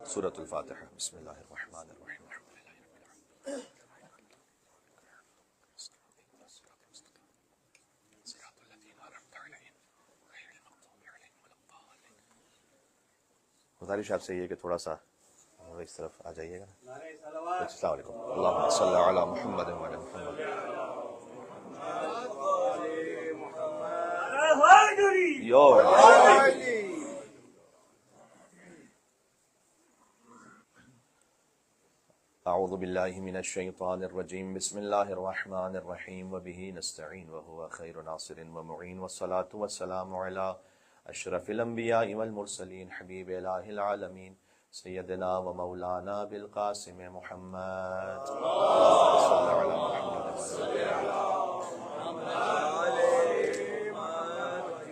سورۃ الفاتحہ۔ بسم اللہ الرحمن الرحیم۔ گزارش آپ سے یہ کہ تھوڑا سا اس طرف آ جائیے گا نا۔ السلام علیکم۔ اللہم صلی علی محمد وعلی محمد۔ اعوذ باللہ من الشیطان الرجیم، بسم اللہ الرحمن الرحیم، وبہ نستعین وہو خیر ناصر ومعین، والصلاة والسلام علی اشرف الانبیاء والمرسلین، حبیب الہ العالمین، سیدنا و مولانا بالقاسم محمد صلی علی محمد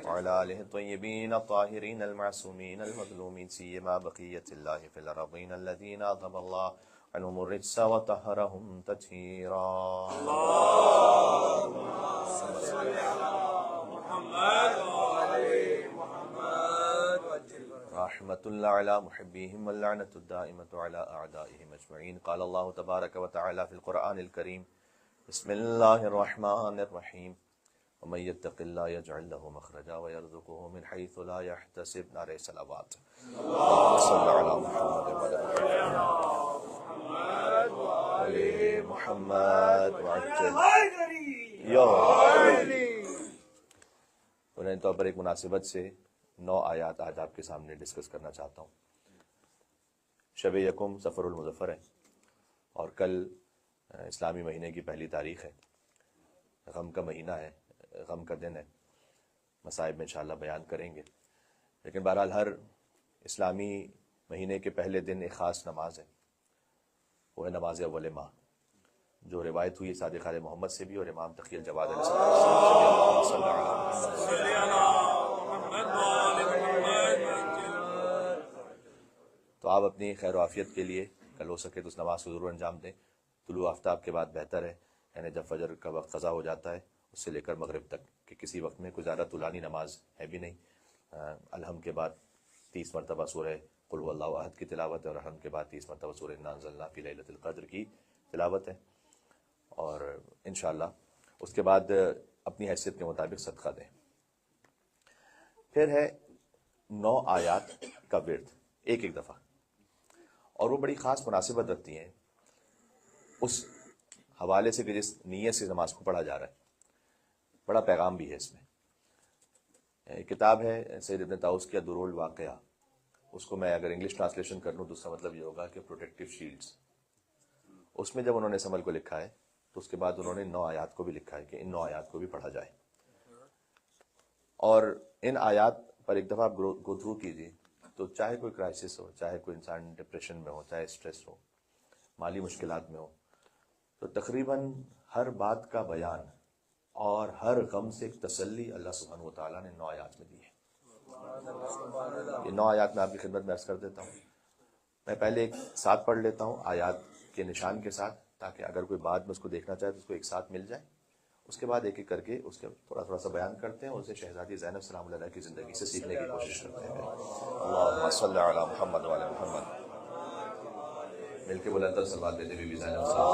وعلی آلہ الطیبین الطاہرین المعصومین المظلومین، سیما بقیت اللہ فی الارضین الذین اذهب اللہ عنہم الرجس وطہرہم تطہیرا۔ رحمت اللہ علی محبیہم واللعنۃ الدائمۃ علی اعدائہم اجمعین۔ قال اللہ تبارک و تعالی فی القرآن الکریم، بسم اللہ الرحمن الرحیم، ومن یتق اللہ یجعل لہ مخرجا ویرزقہ من حیث لا یحتسب۔ نعرہ صلوات۔ اللہم صل علی محمد وعلی محمد وعجل انہیں طور پر ایک مناسبت سے 9 آیات آج آپ کے سامنے ڈسکس کرنا چاہتا ہوں۔ شب یکم صفر المظفر ہے اور کل اسلامی مہینے کی پہلی تاریخ ہے۔ غم کا مہینہ ہے، غم کا دن ہے، مصائب میں انشاءاللہ بیان کریں گے، لیکن بہرحال ہر اسلامی مہینے کے پہلے دن ایک خاص نماز ہے، وہ ہے نماز اول ماہ، جو روایت ہوئی صادق آل محمد سے بھی اور امام تقی الجواد علیہ السلام۔ تو آپ اپنی خیر و عافیت کے لیے کل ہو سکے تو اس نماز کو ضرور انجام دیں۔ طلوع آفتاب کے بعد بہتر ہے، یعنی جب فجر کا وقت قضا ہو جاتا ہے اس سے لے کر مغرب تک، کہ کسی وقت میں کوئی زیادہ طولانی نماز ہے بھی نہیں۔ الحم کے بعد 30 مرتبہ سورہ قل هو اللہ احد کی تلاوت ہے، اور الحم کے بعد 30 مرتبہ سورہ انا انزلنا فی لیلۃ القدر کی تلاوت ہے، اور انشاءاللہ اس کے بعد اپنی حیثیت کے مطابق صدقہ دیں۔ پھر ہے 9 آیات کا ورد ایک دفعہ، اور وہ بڑی خاص مناسبت رکھتی ہیں اس حوالے سے کہ جس نیت سے نماز کو پڑھا جا رہا ہے، بڑا پیغام بھی ہے اس میں۔ ایک کتاب ہے سید ابن طاؤس کی الدرر الواقعہ، اس کو میں اگر انگلش ٹرانسلیشن کر لوں تو اس کا مطلب یہ ہوگا کہ پروٹیکٹیو شیلڈز۔ اس میں جب انہوں نے اس عمل کو لکھا ہے تو اس کے بعد انہوں نے 9 آیات کو بھی لکھا ہے کہ ان 9 آیات کو بھی پڑھا جائے، اور ان آیات پر ایک دفعہ آپ گو تھرو کیجیے تو چاہے کوئی کرائسس ہو، چاہے کوئی انسان ڈپریشن میں ہو، چاہے اسٹریس ہو، مالی مشکلات میں ہو، تو تقریباً ہر بات کا بیان اور ہر غم سے ایک تسلی اللہ سبحانہ و تعالیٰ نے 9 آیات میں دی ہے۔ یہ 9 آیات میں آپ کی خدمت میں عرض کر دیتا ہوں۔ میں پہلے ایک ساتھ پڑھ لیتا ہوں آیات کے نشان کے ساتھ، تاکہ اگر کوئی بات میں اس کو دیکھنا چاہے تو اس کو ایک ساتھ مل جائے۔ اس کے بعد ایک ایک کر کے اس کے تھوڑا سا بیان کرتے ہیں، اور اسے شہزادی زینب سلام اللہ علیہ کی زندگی سے سیکھنے کی کوشش کرتے ہیں۔ اللہم صلی علی محمد وعلی محمد۔ مل کے بلند تر صلوات دیتے بی بی زینب صاحب۔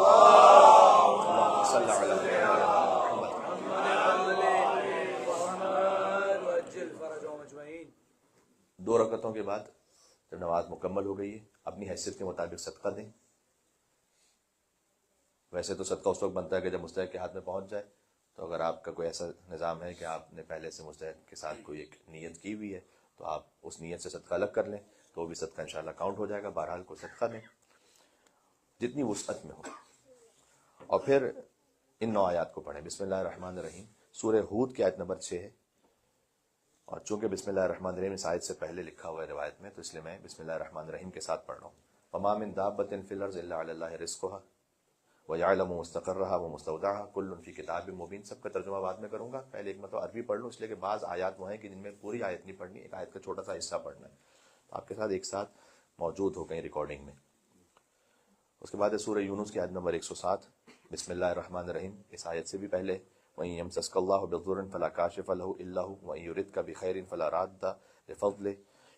اللہم صلی علی محمد۔ 2 رکعتوں کے بعد جب نماز مکمل ہو گئی ہے، اپنی حیثیت کے مطابق صدقہ دیں۔ ویسے تو صدقہ اس وقت بنتا ہے کہ جب مستحق کے ہاتھ میں پہنچ جائے، تو اگر آپ کا کوئی ایسا نظام ہے کہ آپ نے پہلے سے مستحق کے ساتھ کوئی ایک نیت کی ہوئی ہے تو آپ اس نیت سے صدقہ الگ کر لیں، تو وہ بھی صدقہ انشاءاللہ کاؤنٹ ہو جائے گا۔ بہرحال کو صدقہ دیں جتنی وسعت میں ہو، اور پھر ان 9 آیات کو پڑھیں۔ بسم اللہ الرحمن الرحیم، سورہ ہود کی آیت نمبر 6 ہے، اور چونکہ بسم اللہ الرحمن الرحیم اس آیت سے پہلے لکھا ہوا ہے روایت میں، تو اس لیے میں بسم اللہ الرحمن الرحیم کے ساتھ پڑھ رہا ہوں۔ وما من دابۃ فی الارض الا علی اللہ رزقها وَيَعْلَمُ مُسْتَقَرَّهَا وَمُسْتَوْدَعَهَا كُلٌّ فِي كِتَابٍ مُبِينٍ۔ سب کا ترجمہ بعد میں کروں گا، پہلے ایک مرتبہ عربی پڑھ لوں، اس لیے کہ بعض آیات وہ ہیں کہ جن میں پوری آیت نہیں پڑھنی، ایک آیت کا چھوٹا سا حصہ پڑھنا ہے، تو آپ کے ساتھ ایک ساتھ موجود ہو گئے ریکارڈنگ میں۔ اس کے بعد ہے سورہ یونس کی آیت نمبر 107، بسم اللہ الرحمن الرحیم۔ اس آیت سے بھی پہلے وَإِن يَمْسَسْكَ اللَّهُ بِضُرٍّ فَلَا كَاشِفَ لَهُ إِلَّا هُوَ وَإِن يُرِدْكَ بِخَيْرٍ فَلَا رَادَّ لِفَضْلِهِ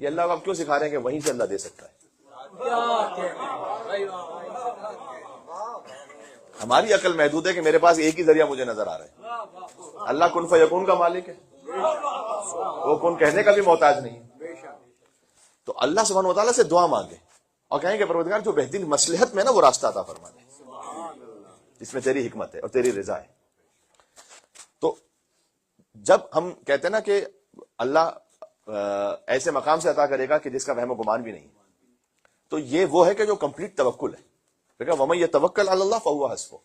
یہ اللہ کو آپ کیوں سکھا رہے ہیں کہ وہیں سے اللہ دے سکتا ہے؟ ہماری عقل محدود ہے کہ میرے پاس ایک ہی ذریعہ مجھے نظر آ رہا ہے. اللہ کن فیکون کا مالک ہے, وہ کن کہنے کا بھی محتاج نہیں ہے. تو اللہ سبحانہ و تعالیٰ سے دعا مانگے اور کہیں کہ پروردگار جو بہترین مصلحت میں نا وہ راستہ عطا فرما دے, جس میں تیری حکمت ہے اور تیری رضا ہے. تو جب ہم کہتے ہیں نا کہ اللہ ایسے مقام سے عطا کرے گا کہ جس کا وہم و گمان بھی نہیں, تو یہ وہ ہے کہ جو کمپلیٹ توکل ہے. دیکھا وَمَن يَتَوَكَّلْ عَلَى اللَّهِ فَهُوَ حَسْبُهُ,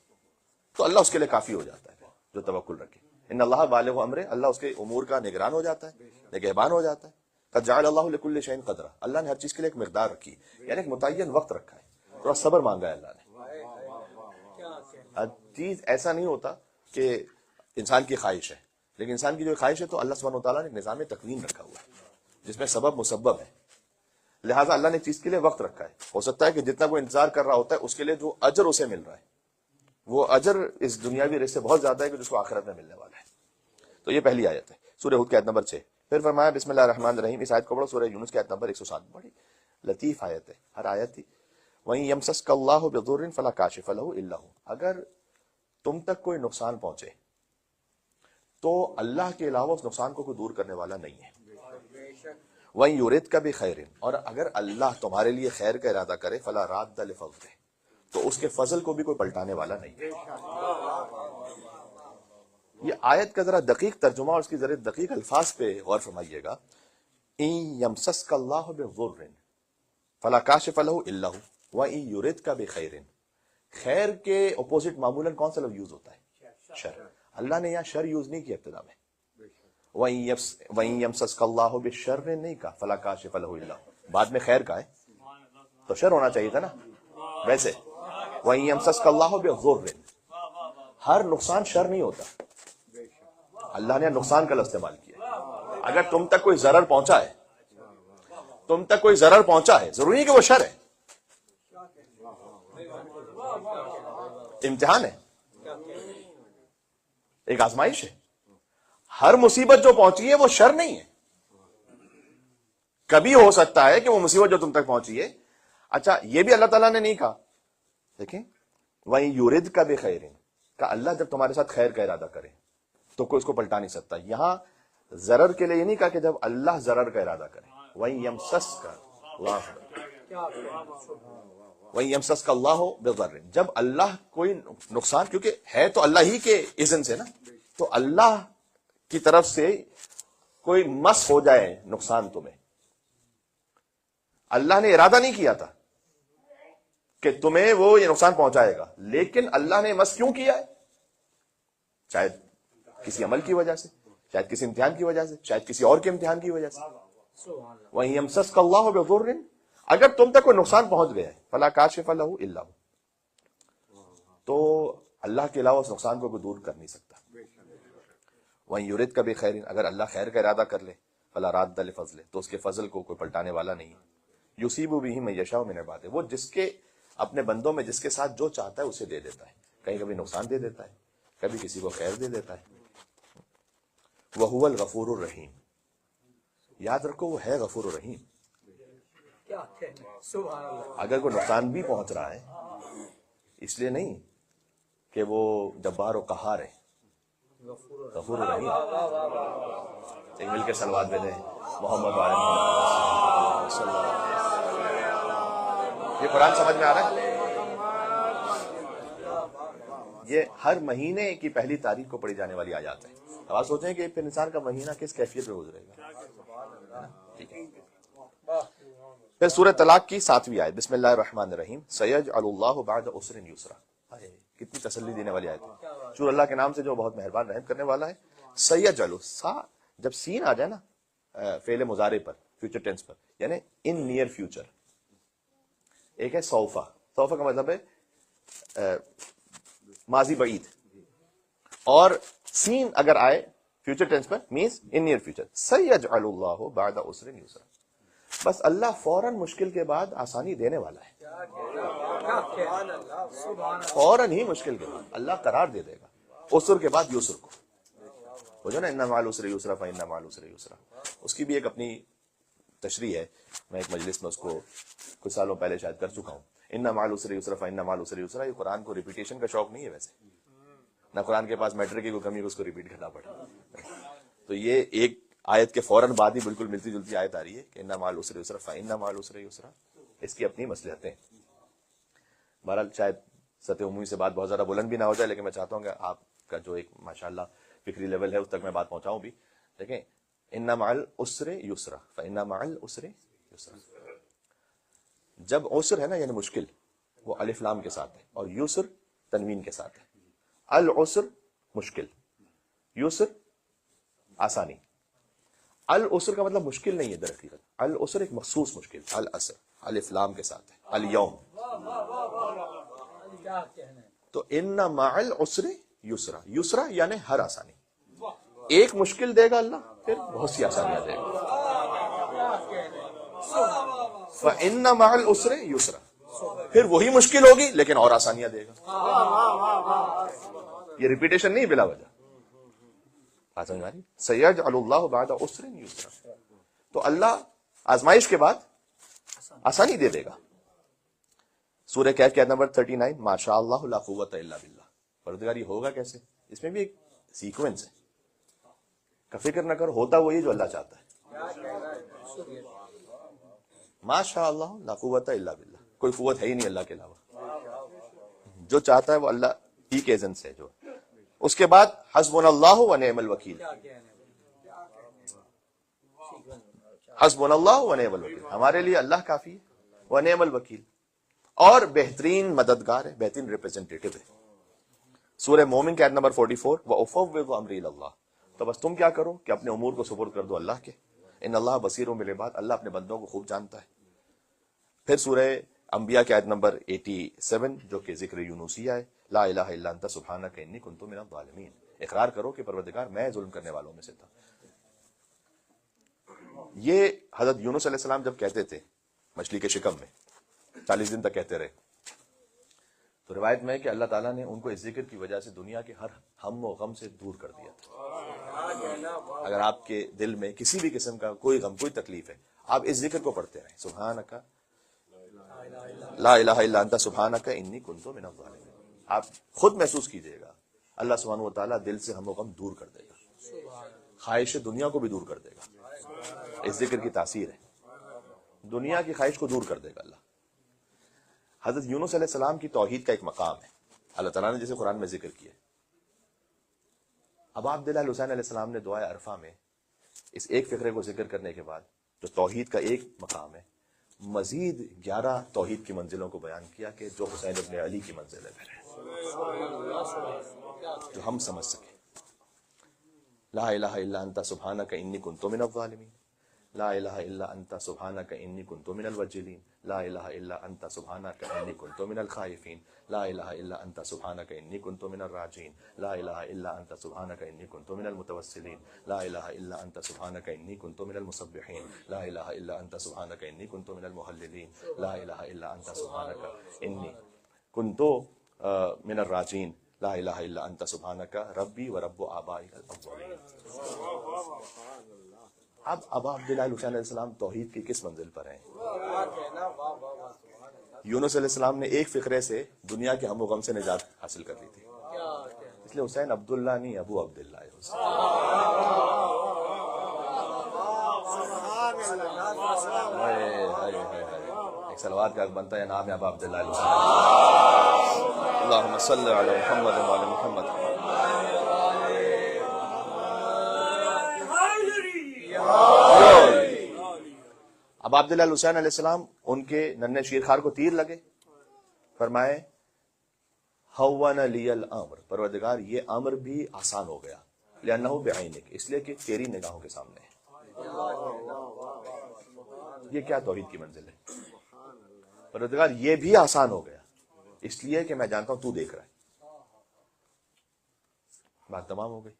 تو اللہ اس کے لیے کافی ہو جاتا ہے جو توکل رکھے. ان اللہ بالغ امرہ, اللہ اس کے امور کا نگران ہو جاتا ہے, نگہبان ہو جاتا ہے. قد جعل اللہ لكل شيء قدرا, اللہ نے ہر چیز کے لیے ایک مقدار رکھی, یعنی ایک متعین وقت رکھا ہے. تھوڑا صبر مانگا ہے اللہ نے. ہر چیز ایسا نہیں ہوتا کہ انسان کی خواہش ہے, لیکن انسان کی جو خواہش ہے تو اللہ سبحانہ وتعالیٰ نے نظام تکوین رکھا ہوا ہے جس میں سبب مسبب ہے. لہٰذا اللہ نے چیز کے لیے وقت رکھا ہے. ہو سکتا ہے کہ جتنا کوئی انتظار کر رہا ہوتا ہے اس کے لیے جو اجر اسے مل رہا ہے وہ اجر اس دنیاوی رزق سے بہت زیادہ ہے کہ جس کو آخرت میں ملنے والا ہے. تو یہ پہلی آیت ہے سورہ ہود کی آیت نمبر 6. پھر فرمایا بسم اللہ الرحمن الرحیم. اس آیت کو پڑھو, سورہ یونس کی آیت نمبر 107. بڑی لطیف آیت ہے, ہر آیت تھی. وَإِن يَمْسَسْكَ اللَّهُ بِضُرٍّ فَلَا كَاشِفَ لَهُ إِلَّا هُوَ, اگر تم تک کوئی نقصان پہنچے تو اللہ کے علاوہ اس نقصان کو کوئی دور کرنے والا نہیں ہے. وَإِن يُرِدْكَ بِخَيْرٍ, اور اگر اللہ تمہارے لیے خیر کا ارادہ کرے, فَلَا رَادَّ لِفَضْلِهِ, تو اس کے فضل کو بھی کوئی پلٹانے والا نہیں ہے. یہ آیت کا ذرا دقیق ترجمہ اور اس کی ذرا دقیق الفاظ پہ غور فرمائیے گا. إِن يَمْسَسْكَ اللَّهُ بِضُرٍّ فَلَا كَاشِفَ لَهُ إِلَّا هُوَ وَإِن يُرِدْكَ بِخَيْرٍ, خیر کے اپوزٹ معمولاً کون سا لفظ یوز ہوتا ہے؟ شر. اللہ نے یہاں شر یوز نہیں کیا ابتدا میں. وَإِن يَمْسَسْكَ اللَّهُ بِالشَّرِّ نہیں کہا, فَلَا كَاشِفَ لَهُ إِلَّا هُوَ, بعد میں خیر کا ہے تو شر ہونا چاہیے تھا نا. ویسے وَإِن يَمْسَسْكَ اللَّهُ بِضُرٍّ, ہر نقصان شر نہیں ہوتا, اللہ نے نقصان کا لفظ استعمال کیا. اگر تم تک کوئی ضرر پہنچا ہے, تم تک کوئی ضرر پہنچا ہے, ضروری ہے کہ وہ شر ہے, امتحان ہے, ایک آزمائش ہے. ہر مصیبت جو پہنچی ہے وہ شر نہیں ہے. کبھی ہو سکتا ہے کہ وہ مصیبت جو تم تک پہنچی ہے, اچھا یہ بھی اللہ تعالیٰ نے نہیں کہا. دیکھیں وہیں یورد کا بھی خیر کا, اللہ جب تمہارے ساتھ خیر کا ارادہ کرے تو کوئی اس کو پلٹا نہیں سکتا. یہاں ضرر کے لیے یہ نہیں کہا کہ جب اللہ ضرر کا ارادہ کرے. وہیں یمسس کا اللہ, وہیں یمسس کا اللہ بضر, جب اللہ کوئی نقصان, کیونکہ ہے تو اللہ ہی کے اذن سے نا, تو اللہ کی طرف سے کوئی مس ہو جائے نقصان تمہیں, اللہ نے ارادہ نہیں کیا تھا کہ تمہیں وہ یہ نقصان پہنچائے گا, لیکن اللہ نے مس کیوں کیا ہے؟ شاید کسی عمل کی وجہ سے, شاید کسی امتحان کی وجہ سے, شاید کسی اور کے امتحان کی وجہ سے. وَإِن يَمْسَسْكَ اللَّهُ بِضُرٍّ, اگر تم تک کوئی نقصان پہنچ گیا ہے, فَلَا كَاشِفَ لَهُ إِلَّا هُوَ, تو اللہ کے علاوہ اس نقصان کو کوئی دور کر نہیں سکتا. وَإِن يُرِدْكَ بِخَيْرٍ, اگر اللہ خیر کا ارادہ کر لے, فَلَا رَادَّ لِفَضْلِهِ, تو اس کے فضل کو کوئی پلٹانے والا نہیں. يُصِيبُ بِهِ مَن يَشَاءُ مِنْ عِبَادِهِ, وہ جس کے اپنے بندوں میں جس کے ساتھ جو چاہتا ہے اسے دے دیتا ہے. کہیں کبھی نقصان دے دیتا ہے, کبھی کسی کو خیر دے دیتا ہے. وَهُوَ الْغَفُورُ الرَّحِيمُ, یاد رکھو وہ ہے غفور الرحیم. اگر کوئی نقصان بھی پہنچ رہا ہے اس لیے نہیں کہ وہ جبار و قہار ہے, غفور الرحیم. ایک مل کے صلوات دے دیں محمد وعلی محمد صلی اللہ علیہ وسلم. یہ قرآن سمجھ میں آ رہا ہے؟ یہ ہر مہینے کی پہلی تاریخ کو پڑھی جانے والی آیات ہے. اب آپ سوچیں کہ پھر انسان کا مہینہ کس کیفیت میں گزرے گا. پھر سورہ طلاق کی 7ویں آیت, بسم اللہ الرحمن الرحیم. سیجعل اللہ بعد عسر یسرا, کتنی تسلی دینے والی آیت ہے. شور اللہ کے نام سے جو بہت مہربان رحم کرنے والا ہے. سیجعل, سا جب سین آ جائے نا فعل مضارع پر, فیوچر ٹینس پر, یعنی ان نیئر فیوچر. ایک ہے سوفا, سوفا کا مطلب ہے ماضی بعید, اور سین اگر آئے فیوچر ٹینس پر مینس ان نیئر فیوچر. سیجعل اللہ بعد عسر یسرا, بس اللہ فوراً مشکل کے بعد آسانی دینے والا ہے. فوراً ہی مشکل کے بعد اللہ قرار دے دے گا عسر کے بعد یسر کو. وہ جو نا ان مع العسر یسرا فإن مع العسر یسرا, اس کی بھی ایک اپنی تشریح ہے, میں ایک مجلس میں اس کو کچھ سالوں پہلے شاید کر چکا ہوں. ان مع العسر یسرا فان مع العسر یسرا. یہ قرآن کو ریپیٹیشن کا شوق نہیں ہے ویسے, نہ قرآن کے پاس میٹر کی کوئی کمی اس کو ریپیٹ کرنا پڑا. تو یہ ایک آیت کے فوراً بعد ہی بالکل ملتی جلتی آیت آ رہی ہے کہ ان مع العسر یسرا فان مع العسر یسرا. اس کی اپنی مصلحتیں. بہرحال شاید سطح عمومی سے بات بہت زیادہ بلند بھی نہ ہو جائے, لیکن میں چاہتا ہوں کہ آپ کا جو ایک ماشاءاللہ فکری لیول ہے اس تک میں بات پہنچاؤں بھی. دیکھیں, ان مع العسر یسرا فان مع العسر یسرا. جب عسر ہے نا یعنی مشکل, وہ الف لام کے ساتھ ہے, اور یسر تنوین کے ساتھ ہے. العسر مشکل, یسر آسانی. العسر کا مطلب مشکل نہیں ہے در حقیقت. العسر ایک مخصوص مشکل. العسر الف لام کے ساتھ ہے. الیوم. تو ان مع العسر یسرا. یسرا یعنی ہر آسانی. ایک مشکل دے گا اللہ, پھر بہت سی آسانیاں دے گا. فَإِنَّ مَعَ الْعُسْرِ يُسْرًا. پھر وہی مشکل ہوگی لیکن اور آسانیاں دے گا. یہ ریپیٹیشن نہیں بلا وجہ. بات سمجھ میں آ رہی؟ سَيَجْعَلُ اللَّهُ بَعْدَ عُسْرٍ يُسْرًا. تو اللہ آزمائش کے بعد آسانی دے دے گا. سورہ کہف کی آیت نمبر 39, ما شاء اللہ لا قوت الا باللہ. پروردگار یہ ہوگا کیسے؟ اس میں بھی ایک سیکوینس ہے کا فکر نہ کرو, ہوتا وہی جو اللہ چاہتا ہے. ما شاء اللہ لا قوت الا باللہ. کوئی قوت ہے ہی نہیں اللہ کے علاوہ. جو چاہتا ہے وہ اللہ ہی کے اذن سے جو. اس کے بعد حسبنا اللہ و نعم الوکیل. حسبنا اللہ و نعم الوکیل. ہمارے لیے اللہ کافی ہے. و نعم الوکیل, اور بہترین مددگار ہے, بہترین ریپرزینٹیٹو ہے. سورہ مومن کی آیت نمبر 44, وَأُفَوِّضُ أَمْرِي إِلَى اللَّهِ. تو بس تم کیا کرو کہ اپنے امور کو سپرد کر دو اللہ کے. ان اللہ بصیر بالعباد. اللہ اپنے بندوں کو خوب جانتا ہے. پھر سورہ انبیاء کی آیت نمبر 87 جو کہ ذکر یونسیہ ہے, لا الہ الا انت سبحانک انی کنت من الظالمین. اقرار کرو کہ پروردگار میں ظلم کرنے والوں میں سے تھا. یہ حضرت یونس علیہ السلام جب کہتے تھے مچھلی کے شکم میں, 40 دن تک کہتے رہے, تو روایت میں ہے کہ اللہ تعالیٰ نے ان کو اس ذکر کی وجہ سے دنیا کے ہر ہم و غم سے دور کر دیا تھا. اگر آپ کے دل میں کسی بھی قسم کا کوئی غم, کوئی تکلیف ہے, آپ اس ذکر کو پڑھتے رہیں, سبحانک لا الہ الا انت سبحانک انی کنت من الظالمین. آپ خود محسوس کیجئے گا اللہ سبحانہ و تعالیٰ دل سے ہم و غم دور کر دے گا. خواہش دنیا کو بھی دور کر دے گا. اس ذکر کی تاثیر ہے, دنیا کی خواہش کو دور کر دے گا اللہ. حضرت یونس علیہ السلام کی توحید کا ایک مقام ہے, اللہ تعالیٰ نے جسے قرآن میں ذکر کیا. اب عبداللہ حسین علیہ السلام نے دعائے عرفہ میں اس ایک فقرے کو ذکر کرنے کے بعد جو توحید کا ایک مقام ہے, مزید 11 توحید کی منزلوں کو بیان کیا کہ جو حسین ابن علی کی منزل ہے, جو ہم سمجھ سکیں. لا الہ الا انت سبحانک انی کنت من الظالمین. لا الہ الا انت سبحانک انی کنت من الوجلین. لا الہ الا انت سبحانک انی کنت من الخائفین. لا الہ الا انت سبحانک انی کنت من الراجین. لا الہ الا انت سبحانک انی کنت من المتوسلین. لا الہ الا انت سبحانک انی کنت من المسبحین. لا الہ الا انت سبحانک انی کنت من المحللین. لا الہ الا انت سبحانک انی کنت من الراجین. لا الہ الا انت سبحانک ربی و رب آبائی الاولین. اب ابا عبداللہ حسین علیہ السلام توحید کی کس منزل پر ہیں؟ یونس علیہ السلام نے ایک فقرے سے دنیا کے ہم و غم سے نجات حاصل کر لی تھی. اس لیے حسین عبداللہ نہیں, ابو عبداللہ ہے حسین. ایک صلوات کا حق بنتا ہے, نام ہے ابا عبداللہ حسین. اللہم صلی علی محمد و علی محمد. اب عبداللہ حسین علیہ السلام, ان کے ننھے شیرخوار کو تیر لگے, فرمائے ہون لی الامر, پروردگار یہ امر بھی آسان ہو گیا, لأنہ بعینک, اس لیے کہ تیری نگاہوں کے سامنے ہے. یہ کیا توحید کی منزل ہے؟ پروردگار یہ بھی آسان ہو گیا اس لیے کہ میں جانتا ہوں تو دیکھ رہا ہے. بات تمام ہو گئی.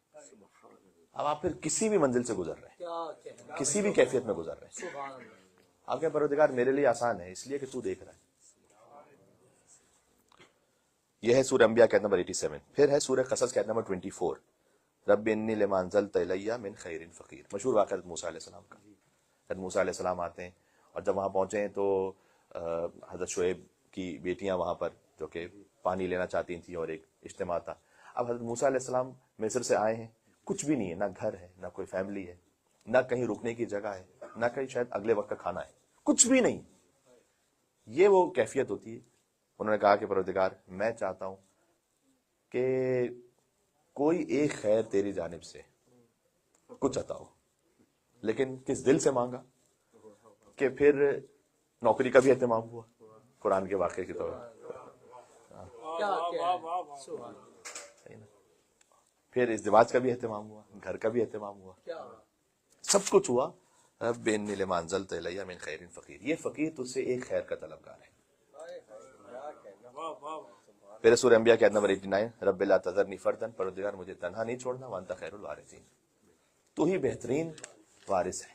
اب آپ پھر کسی بھی منزل سے گزر رہے ہیں, کسی بھی کیفیت میں گزر رہے ہیں, آپ کے پروردگار میرے لیے آسان ہے اس لیے کہ تو دیکھ رہا ہے. یہ ہے سورہ انبیاء کی آیت نمبر 87. پھر ہے سورہ قصص کی آیت نمبر 24, رب انی لما انزلت الی من خیر فقیر. مشہور واقعہ موسیٰ علیہ السلام کا. حضرت موسیٰ علیہ السلام آتے ہیں، اور جب وہاں پہنچے ہیں تو حضرت شعیب کی بیٹیاں وہاں پر جو کہ پانی لینا چاہتی تھیں اور ایک اجتماع تھا. اب حضرت موسیٰ علیہ السلام مصر سے آئے ہیں، کچھ بھی نہیں ہے، نہ گھر ہے، نہ کوئی فیملی ہے، نہ کہیں رکنے کی جگہ ہے، نہ کہیں شاید اگلے وقت کا کھانا ہے، کچھ بھی نہیں. یہ وہ کیفیت ہوتی ہے. انہوں نے کہا کہ پروردگار میں چاہتا ہوں کہ کوئی ایک خیر تیری جانب سے کچھ عطا ہو. لیکن کس دل سے مانگا کہ پھر نوکری کا بھی اہتمام ہوا قرآن کے واقعے کی طور. پھر ازدواج کا بھی اہتمام ہوا، گھر کا بھی اہتمام ہوا، سب کچھ ہوا. رب انی لما انزلت الی من خیر فقیر. یہ فقیر تجھ سے ایک خیر کا طلبگار ہے. پھر سورہ انبیاء کی آیت نمبر 89، رب لا تذرنی فردا، پروردگار مجھے تنہا نہیں چھوڑنا، وانت خیر الوارثین، تو ہی بہترین وارث ہے.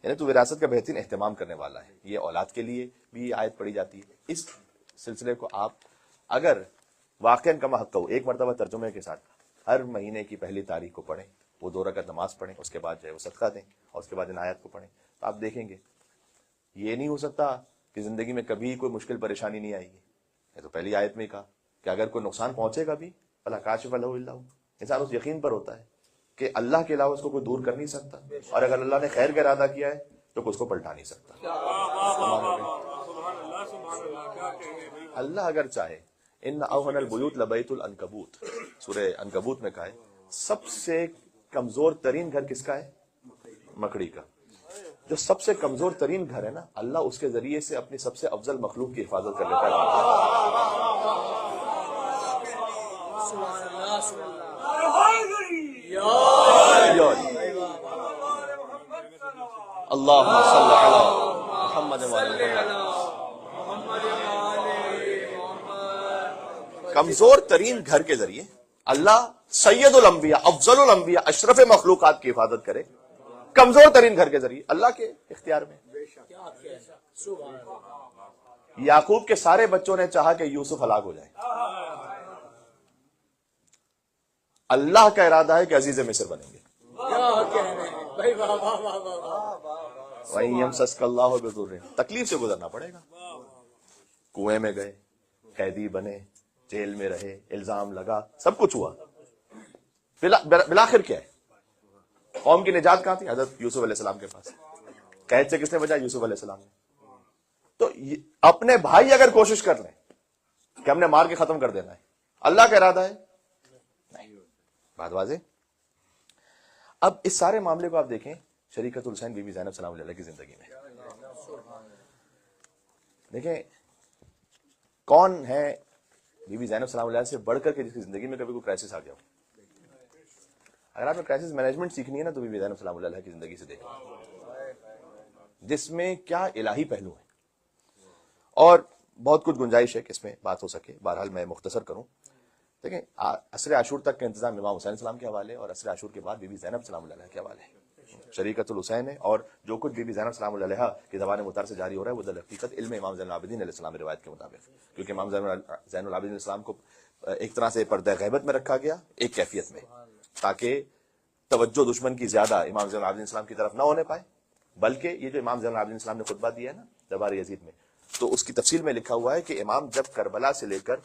یعنی تو وراثت کا بہترین اہتمام کرنے والا ہے. یہ اولاد کے لیے بھی آیت پڑھی جاتی ہے. اس سلسلے کو آپ اگر واقعاً کما حق ہو ایک مرتبہ ترجمے کے ساتھ ہر مہینے کی پہلی تاریخ کو پڑھیں، وہ 2 رکعت نماز پڑھیں، اس کے بعد جو ہے وہ صدقہ دیں، اور اس کے بعد ان آیات کو پڑھیں، تو آپ دیکھیں گے یہ نہیں ہو سکتا کہ زندگی میں کبھی کوئی مشکل پریشانی نہیں آئے گی. یہ تو پہلی آیت میں کہا کہ اگر کوئی نقصان پہنچے گا بھی فلا کاشف لہ الا ہو. انسان اس یقین پر ہوتا ہے کہ اللہ کے علاوہ اس کو کوئی دور کر نہیں سکتا، اور اگر اللہ نے خیر کا ارادہ کیا ہے تو کوئی اس کو پلٹا نہیں سکتا. اللہ اگر چاہے، ان اوہن البیوت لبیت العنکبوت، سورہ عنکبوت میں کہا ہے سب سے کمزور ترین گھر کس کا ہے؟ مکڑی کا. جو سب سے کمزور ترین گھر ہے نا، اللہ اس کے ذریعے سے اپنی سب سے افضل مخلوق کی حفاظت کر لیتا ہے. اللہم صلی علی محمد وعلی محمد. کمزور ترین گھر کے ذریعے اللہ سید الانبیاء، افضل الانبیاء، اشرف مخلوقات کی حفاظت کرے. کمزور ترین گھر کے ذریعے اللہ کے اختیار میں. یعقوب کے سارے بچوں نے چاہا کہ یوسف ہلاک ہو جائے، اللہ کا ارادہ ہے کہ عزیز مصر بنیں گے. وَإِن يَمْسَسْكَ اللَّهُ بِضُرٍّ، تکلیف سے گزرنا پڑے گا. کنویں میں گئے، قیدی بنے، جیل میں رہے، الزام لگا، سب کچھ ہوا. بالآخر کیا ہے؟ قوم کی نجات کہاں تھی؟ حضرت یوسف علیہ السلام کے پاس. قید سے کس نے بچایا؟ یوسف علیہ السلام نے. تو اپنے بھائی اگر کوشش کر لیں کہ ہم نے مار کے ختم کر دینا ہے، اللہ کا ارادہ ہے نہیں. بات واضح. اب اس سارے معاملے کو آپ دیکھیں شریکت الحسین بی بی زینب سلام اللہ علیہ کی زندگی میں. دیکھیں کون ہے بی بی زینب سلام اللہ علیہ سے بڑھ کر کے جس کی زندگی میں کبھی کوئی کرائسس آ گیا ہو. اگر آپ نے کرائسس مینجمنٹ سیکھنی ہے نا تو بی بی زینب سلام اللہ علیہ کی زندگی سے دیکھیں، جس میں کیا الہی پہلو ہے. اور بہت کچھ گنجائش ہے کہ اس میں بات ہو سکے، بہرحال میں مختصر کروں. دیکھیں عصر عاشور تک کا انتظام امام حسین السلام کے حوالے اور عصر عاشور کے بعد بی بی زینب سلام اللہ علیہ کے حوالے. شریکت الحسین ہے، اور جو کچھ بی بی زینب سلام اللہ علیہ کی زبان مطہر سے جاری ہو رہا ہے وہ در حقیقت علم امام زین العابدین علیہ السلام روایت کے مطابق، کیونکہ امام زین العابدین علیہ السلام کو ایک طرح سے پردہ غیبت میں رکھا گیا ایک کیفیت میں، تاکہ توجہ دشمن کی زیادہ امام زین العابدین السلام کی طرف نہ ہونے پائے. بلکہ یہ جو امام زین العابدین السلام نے خطبہ دیا ہے نا دربار یزید میں، تو اس کی تفصیل میں لکھا ہوا ہے کہ امام جب کربلا سے لے کر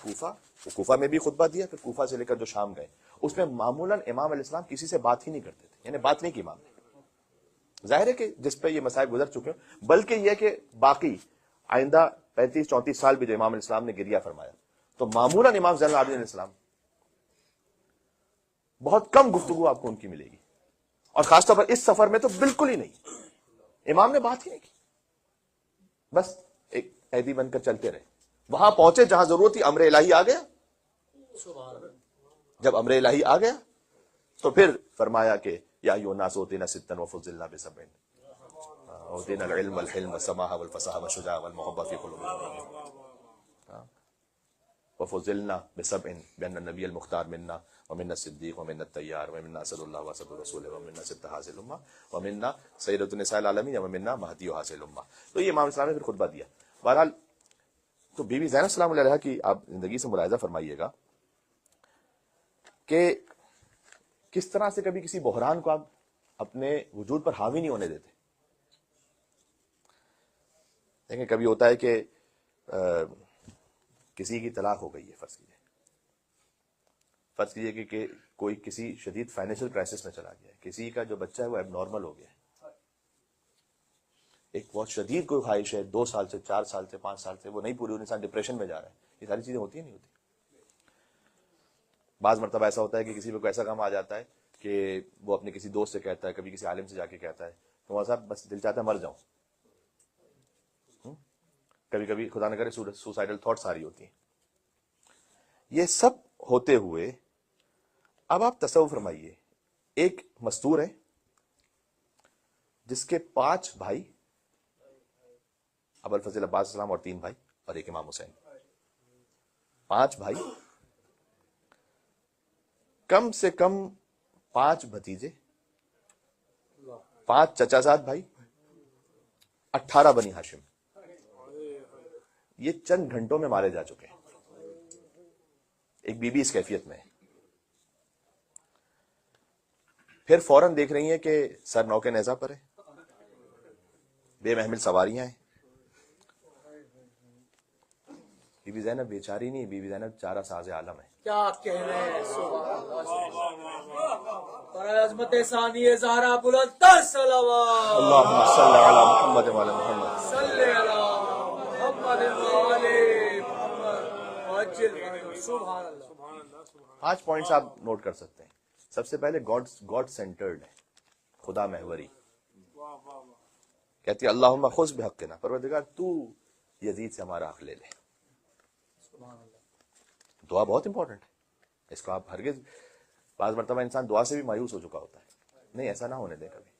کوفہ میں بھی خطبہ دیا، پھر کوفہ سے لے کر جو شام گئے، اس میں معمولاً امام علیہ السلام کسی سے بات ہی نہیں کرتے تھے، یعنی بات نہیں کی امام نے. ظاہر ہے کہ جس پہ یہ مسائل گزر چکے ہیں، بلکہ یہ کہ باقی آئندہ 35-34 سال بھی جو امام علیہ السلام نے گریہ فرمایا، تو معمولاً امام زین العابدین علیہ السلام بہت کم گفتگو آپ کو ان کی ملے گی، اور خاص طور پر اس سفر میں تو بالکل ہی نہیں. امام نے بات ہی نہیں کی، بس ایک قیدی بن کر چلتے رہے. وہاں پہنچے جہاں ضرورت تھی، امر الہی آ گیا. جب امر الہی آ گیا تو پھر فرمایا کہ یا ایھا الناس اوتینا ستا وفضلنا بسبع، اوتینا العلم والحلم والسماحة والفصاحة والشجاعة والمحبة في قلوب المؤمنين، وفضلنا بسبع بأن النبي المختار منا ومنا الصدیق ومنا الطیار ومنا اسد اللہ واسد الرسول ومنا ست حاصل الامہ ومنا سیدۃ النساء العالمین ومنا مہدی حاصل الامہ. تو یہ امام اسلام نے پھر خطبہ دیا. بہرحال تو بی بی زینب سلام اللہ علیہ کی آپ زندگی سے ملاحظہ فرمائیے گا کہ کس طرح سے کبھی کسی بحران کو آپ اپنے وجود پر حاوی نہیں ہونے دیتے. دیکھیں کبھی ہوتا ہے کہ کسی کی طلاق ہو گئی ہے، فرض کیجیے کہ کوئی کسی شدید فائنینشیل کرائسس میں چلا گیا ہے، کسی کا جو بچہ ہے وہ اب نارمل ہو گیا ہے، ایک بہت شدید کوئی خواہش ہے 2 سال سے 4 سال سے 5 سال سے وہ نہیں پوری، انسان ڈپریشن میں جا رہا ہے، یہ ساری چیزیں ہوتی ہیں نہیں ہوتی؟ بعض مرتبہ ایسا ہوتا ہے کہ کسی پہ کوئی ایسا کام آ جاتا ہے کہ وہ اپنے کسی دوست سے کہتا ہے، کبھی کسی عالم سے جا کے کہتا ہے تو وہ صاحب بس دل چاہتا ہے مر جاؤں. کبھی کبھی خدا نہ کرے سوسائڈل تھاٹس آ رہی ہوتی ہیں. یہ سب ہوتے ہوئے اب آپ تصور فرمائیے ایک مستور ہے جس کے 5 بھائی، ابو الفضل عباس السلام اور 3 بھائی اور ایک امام حسین، 5 بھائی، کم سے کم 5 بھتیجے، 5 چچا زاد بھائی، 18 بنی ہاشم. یہ چند گھنٹوں میں مارے جا چکے ہیں. ایک بی بی اس کیفیت میں ہے. پھر فوراً دیکھ رہی ہیں کہ سر نو کے نیزہ پر ہے، بے محمل سواریاں ہیں. بی بی زینب بیچاری نہیں، بی بی زینب چارہ ساز عالم ہے. کیا کہہ رہے ہیں، سبحان اللہ، پر عظمت ثانی زہرا بلند صلوات، اللہم صلی علی محمد وعلی محمد، صلی علی محمد وعلی محمد وعجل. سبحان اللہ. 5 پوائنٹس آپ نوٹ کر سکتے ہیں. سب سے پہلے گاڈ سینٹرڈ ہے، خدا محوری. کہتی ہے اللہم خذ بحقنا، پروردگار تو یزید سے ہمارا حق لے لے. دعا بہت امپورٹنٹ ہے، اس کو آپ ہرگز، بعض مرتبہ انسان دعا سے بھی مایوس ہو چکا ہوتا ہے، نہیں ایسا نہ ہونے دیں کبھی.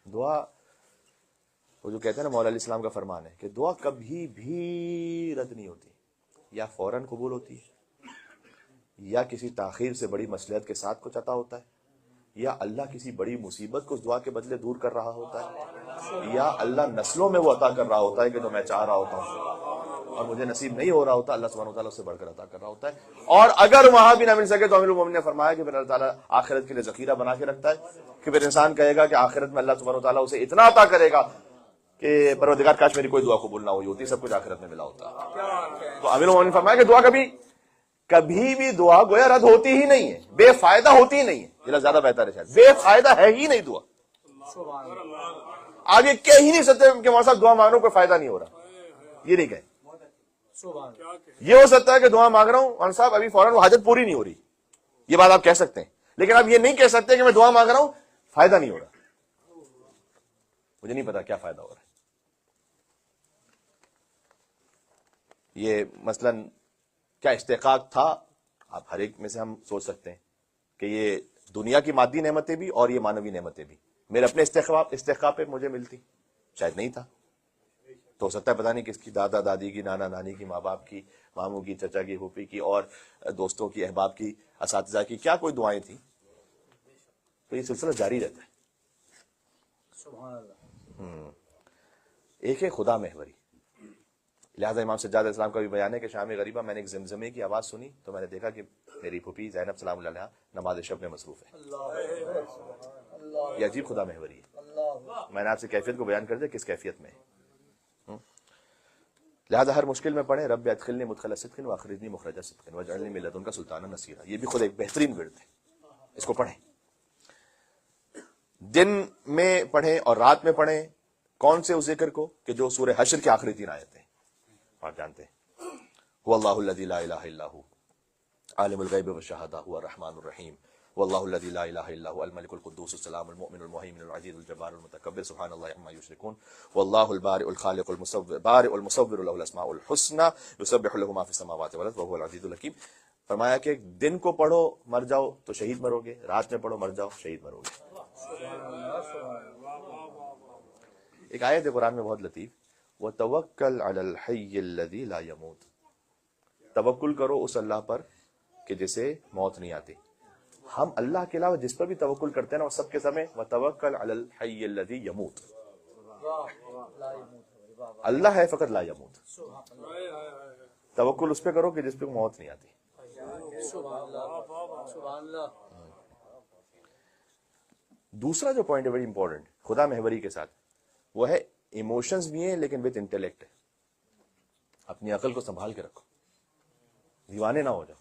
دعا، وہ جو کہتے ہیں نا مولا علیہ السلام کا فرمان ہے کہ دعا کبھی بھی رد نہیں ہوتی، یا فوراً قبول ہوتی ہے، یا کسی تاخیر سے بڑی مصلحت کے ساتھ کچھ عطا ہوتا ہے، یا اللہ کسی بڑی مصیبت کو اس دعا کے بدلے دور کر رہا ہوتا ہے، یا اللہ نسلوں میں وہ عطا کر رہا ہوتا ہے کہ جو میں چاہ رہا ہوتا ہوں اور مجھے نصیب نہیں ہو رہا ہوتا، اللہ سبحانہ وتعالیٰ اس سے بڑھ کر عطا کر رہا ہوتا ہے. اور اگر وہاں بھی نہ مل سکے تو امیر المومنین نے فرمایا کہ پھر اللہ تعالیٰ آخرت کے لیے ذخیرہ بنا کے رکھتا ہے کہ پھر انسان کہے گا کہ آخرت میں اللہ سبحانہ وتعالیٰ اسے اتنا عطا کرے گا کہ پروردگار کاش میری کوئی دعا قبول نہ ہوئی ہوتی، سب کچھ آخرت میں ملا ہوتا. تو امیر المومنین نے فرمایا کہ دعا کبھی بھی دعا گویا رد ہوتی ہی نہیں ہے، بے فائدہ ہوتی ہی نہیں ہے. یہ زیادہ بہتر ہے، شاید بے فائدہ ہے ہی نہیں دعا. آگے کہہ ہی نہیں سکتے کہ مولانا صاحب دعا مانگ رہا ہوں کوئی فائدہ نہیں ہو رہا، یہ نہیں کہیں. یہ ہو سکتا ہے کہ دعا مانگ رہا ہوں مولانا صاحب ابھی فوراً وہ حاجت پوری نہیں ہو رہی، یہ بات آپ کہہ سکتے ہیں، لیکن آپ یہ نہیں کہہ سکتے کہ میں دعا مانگ رہا ہوں فائدہ نہیں ہو رہا، مجھے نہیں پتا کیا فائدہ ہو رہا ہے. یہ مثلاً کیا استحقاق تھا، آپ ہر ایک میں سے ہم سوچ سکتے ہیں کہ یہ دنیا کی مادی نعمتیں بھی اور یہ مانوی نعمتیں بھی میرے اپنے استحقاق پہ مجھے ملتی، شاید نہیں تھا. تو ہو سکتا ہے پتہ نہیں کس کی، دادا دادی کی، نانا نانی کی، ماں باپ کی، ماموں کی، چچا کی، پھوپھی کی، اور دوستوں کی، احباب کی، اساتذہ کی، کیا کوئی دعائیں تھیں. تو یہ سلسلہ جاری رہتا ہے. سبحان اللہ. ایک ہے خدا محوری. لہٰذا امام سجاد علیہ السلام کا بھی بیان ہے کہ شام غریبہ میں نے ایک زمزمے کی آواز سنی تو میں نے دیکھا کہ میری پھوپھی زینب سلام اللہ علیہا نماز شب میں مصروف ہے. یہ عجیب خدا محوری ہے. میں نے آپ سے کیفیت کو بیان کر دیا کس کیفیت میں ہے. لہذا ہر مشکل میں پڑھیں رب ادخلنی مدخل صدق واخرجنی مخرج صدق واجعلنی من لدنک سلطانا نصیرا. یہ بھی خود ایک بہترین ورد ہے، اس کو پڑھیں، دن میں پڑھیں اور رات میں پڑھیں. کون سے اس ذکر کو کہ جو سورہ حشر کی آخری 3 آیتیں آپ جانتے ہیں. هو اللہ الذی لا الہ الا هو عالم الغیب والشہادہ هو الرحمن الرحیم واللہ الذی لا الہ الا هو الملک القدوس السلام المؤمن المہیمن العزیز الجبار المتکبر سبحان اللہ عما یشرکون واللہ البارئ الخالق المصور له الاسماء الحسنى یسبح له ما فی السماوات والارض وهو العزیز الحکیم. فرمایا کہ دن کو پڑھو مر جاؤ تو شہید مرو گے، رات میں پڑھو مر جاؤ شہید مرو گے. ایک آیت ہے قرآن میں بہت لطیف، وَتَوَكَّلْ عَلَى الْحَيِّ الَّذِي لَا يَمُوتُ. توکل کرو اس اللہ پر کہ جسے موت نہیں آتی. ہم اللہ کے علاوہ جس پر بھی توکل کرتے ہیں نا وہ سب کے سمے وَتَوَكَّلْ عَلَى الْحَيِّ الَّذِي يَمُوتُ. اللہ ہے فقط لا يموت. توکل اس پہ کرو کہ جس پہ موت نہیں آتی. دوسرا جو پوائنٹ ہے بڑی امپورٹنٹ خدا محوری کے ساتھ، وہ ہے ایموشنز بھی ہیں لیکن وتھ انٹیلیکٹ ہے. اپنی عقل کو سنبھال کے رکھو، دیوانے نہ ہو جاؤ،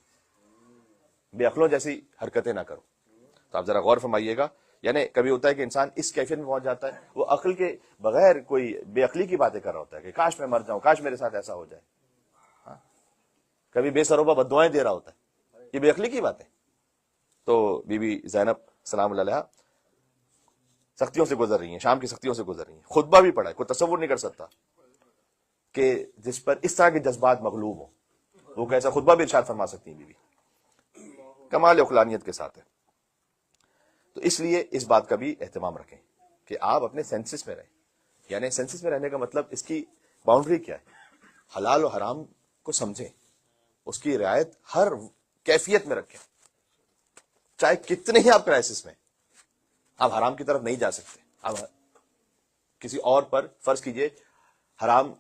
بے عقلوں جیسی حرکتیں نہ کرو۔ تو آپ ذرا غور فرمائیے گا، یعنی کبھی ہوتا ہے کہ انسان اس کیفیت میں پہنچ جاتا ہے وہ عقل کے بغیر کوئی بے عقلی کی باتیں کر رہا ہوتا ہے کہ کاش میں مر جاؤں، کاش میرے ساتھ ایسا ہو جائے، ہاں؟ کبھی بے سروبہ بد دعائیں دے رہا ہوتا ہے، یہ بے عقلی کی باتیں۔ تو بی بی زینب سلام اللہ علیہا سختیوں سے گزر رہی ہیں، شام کی سختیوں سے گزر رہی ہیں، خطبہ بھی پڑھا ہے، کوئی تصور نہیں کر سکتا کہ جس پر اس طرح کے جذبات مغلوب ہوں وہ کیسا خطبہ بھی ارشاد فرما سکتی ہیں بی بی، کمال عقلانیت کے ساتھ ہے۔ تو اس لیے اس بات کا بھی اہتمام رکھیں کہ آپ اپنے سینسس میں رہیں، یعنی سینسس میں رہنے کا مطلب اس کی باؤنڈری کیا ہے، حلال و حرام کو سمجھیں، اس کی رعایت ہر کیفیت میں رکھیں، چاہے کتنے ہی آپ کرائسس میں، آپ حرام کی طرف نہیں جا سکتے، آپ کسی اور پر فرض کیجئے حرام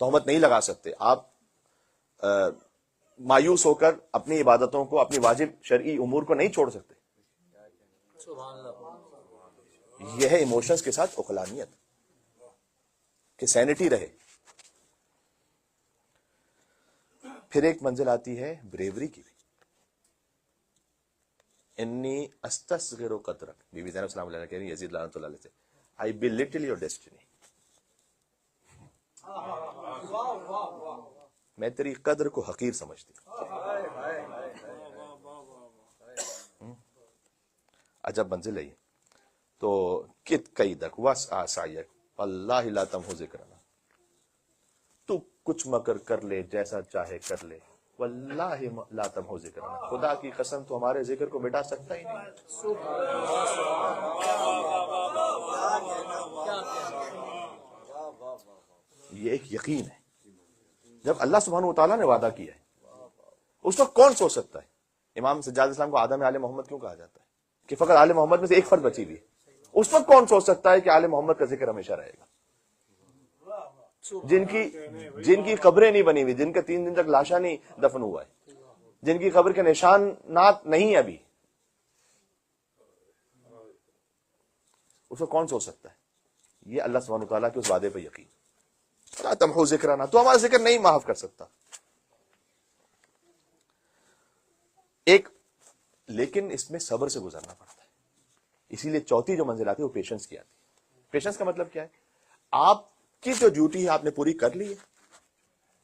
تہمت نہیں لگا سکتے، آپ مایوس ہو کر اپنی عبادتوں کو، اپنی واجب شرعی امور کو نہیں چھوڑ سکتے۔ سبحان اللہ۔ یہ ہے ایموشنز کے ساتھ عقلانیت، کہ سینٹی رہے۔ پھر ایک منزل آتی ہے بریوری کی بھی، انی استصغر قدرک، بی بی زینب سلام اللہ علیہ کہہ رہی ہیں یزید لعنت اللہ علیہ سے، I belittle your destiny، میں تیری قدر کو حقیر سمجھتی ہوں۔ عجب منزل ہے یہ۔ تو کت قیدک وسع سعیک واللہ لا تمحو ذکرنا، تو کچھ مکر کر لے جیسا چاہے کر لے، واللہ لا تمحو ذکرنا، خدا کی قسم تو ہمارے ذکر کو مٹا سکتا ہی نہیں۔ یہ ایک یقین ہے، جب اللہ سبحانہ وتعالیٰ نے وعدہ کیا ہے اس وقت کون سوچ سکتا ہے؟ امام سجاد اسلام کو آدم آل محمد کیوں کہا جاتا ہے کہ فقط آل محمد میں سے ایک فرد بچی ہوئی ہے، اس وقت کون سوچ سکتا ہے کہ آل محمد کا ذکر ہمیشہ رہے گا؟ جن کی قبریں نہیں بنی ہوئی، جن کا 3 دن تک لاشا نہیں دفن ہوا ہے، جن کی قبر کے نشانات نہیں ابھی، اس کو کون سوچ سکتا ہے؟ یہ اللہ سبحانہ وتعالیٰ کے اس وعدے پہ یقین، لا تمحو ذکرنا، تو ہمارا ذکر نہیں معاف کر سکتا۔ ایک لیکن اس میں صبر سے گزرنا پڑتا ہے، اسی لیے چوتھی جو منزل آتی ہے وہ پیشنس کی آتی ہے۔ پیشنس کا مطلب کیا ہے؟ آپ کی جو ڈیوٹی ہے آپ نے پوری کر لی ہے،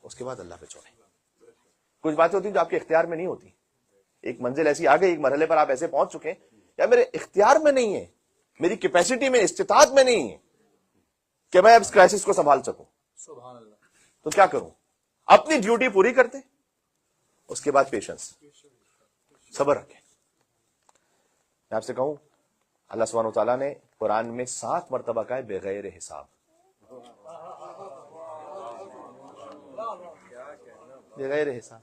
اس کے بعد اللہ پہ چھوڑیں۔ کچھ باتیں ہوتی ہیں جو آپ کے اختیار میں نہیں ہوتی، ایک منزل ایسی آ گئی، ایک مرحلے پر آپ ایسے پہنچ چکے ہیں یا میرے اختیار میں نہیں ہے، میری کیپیسٹی میں، استطاعت میں نہیں ہے کہ میں اب اس کرائسس کو سنبھال سکوں، سبحان اللہ۔ تو کیا کروں؟ اپنی ڈیوٹی پوری کرتے، اس کے بعد پیشنس، صبر رکھیں۔ میں آپ سے کہوں اللہ سبحانہ وتعالیٰ نے قرآن میں 7 مرتبہ کہا ہے بغیر حساب، بغیر حساب۔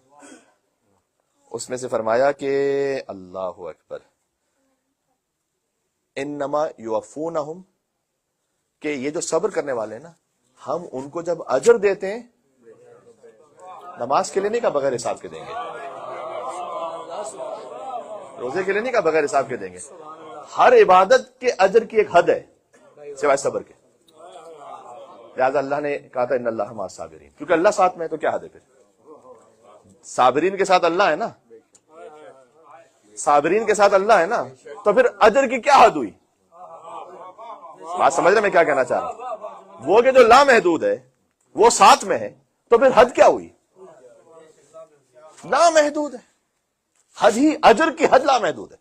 اس میں سے فرمایا کہ اللہ اکبر، انما یوفونہم، کہ یہ جو صبر کرنے والے ہیں نا، ہم ان کو جب اجر دیتے ہیں نماز کے لیے نہیں کہا بغیر حساب کے دیں گے، روزے کے لیے نہیں کہا بغیر حساب کے دیں گے، ہر عبادت کے اجر کی ایک حد ہے سوائے صبر کے، لہذا اللہ نے کہا تھا ان اللہ مع الصابرین، کیونکہ اللہ ساتھ میں ہے تو کیا حد ہے؟ پھر صابرین کے ساتھ اللہ ہے نا، صابرین کے ساتھ اللہ ہے نا، تو پھر اجر کی کیا حد ہوئی؟ بات سمجھ رہے میں کیا کہنا چاہ رہا ہوں؟ وہ کہ جو لامحدود ہے وہ ساتھ میں ہے، تو پھر حد کیا ہوئی؟ لامحدود ہے، حد ہی، اجر کی حد لامحدود ہے۔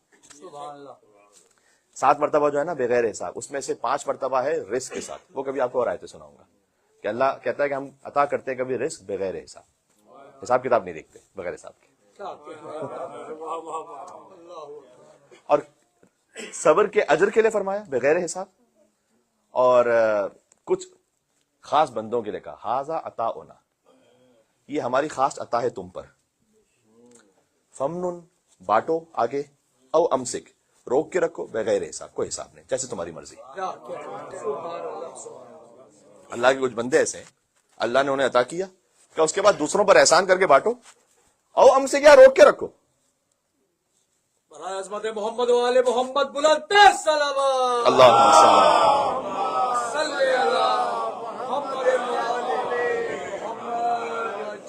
7 مرتبہ جو ہے نا بغیر حساب، اس میں سے 5 مرتبہ ہے رزق کے ساتھ، وہ کبھی آپ کو اور آیتیں سناؤں گا کہ اللہ کہتا ہے کہ ہم عطا کرتے ہیں کبھی رزق بغیر حساب، حساب کتاب نہیں دیکھتے، بغیر حساب کے۔ اور صبر کے اجر کے لیے فرمایا بغیر حساب، اور کچھ خاص بندوں کے لیے کہا ھذا عطاؤنا، یہ ہماری خاص عطا ہے تم پر، فمنن، بانٹو آگے، او امسک، روک کے رکھو، بغیر حساب، کوئی حساب نہیں، جیسے تمہاری مرضی۔ اللہ کے کچھ بندے ایسے ہیں اللہ نے انہیں عطا کیا کہ اس کے بعد دوسروں پر احسان کر کے بانٹو، او ہم سے کیا، روک کے رکھو۔ برائے عظمت محمد و آل محمد بلند صلوات، اللہم صلی صلی اللہ محمد و آل محمد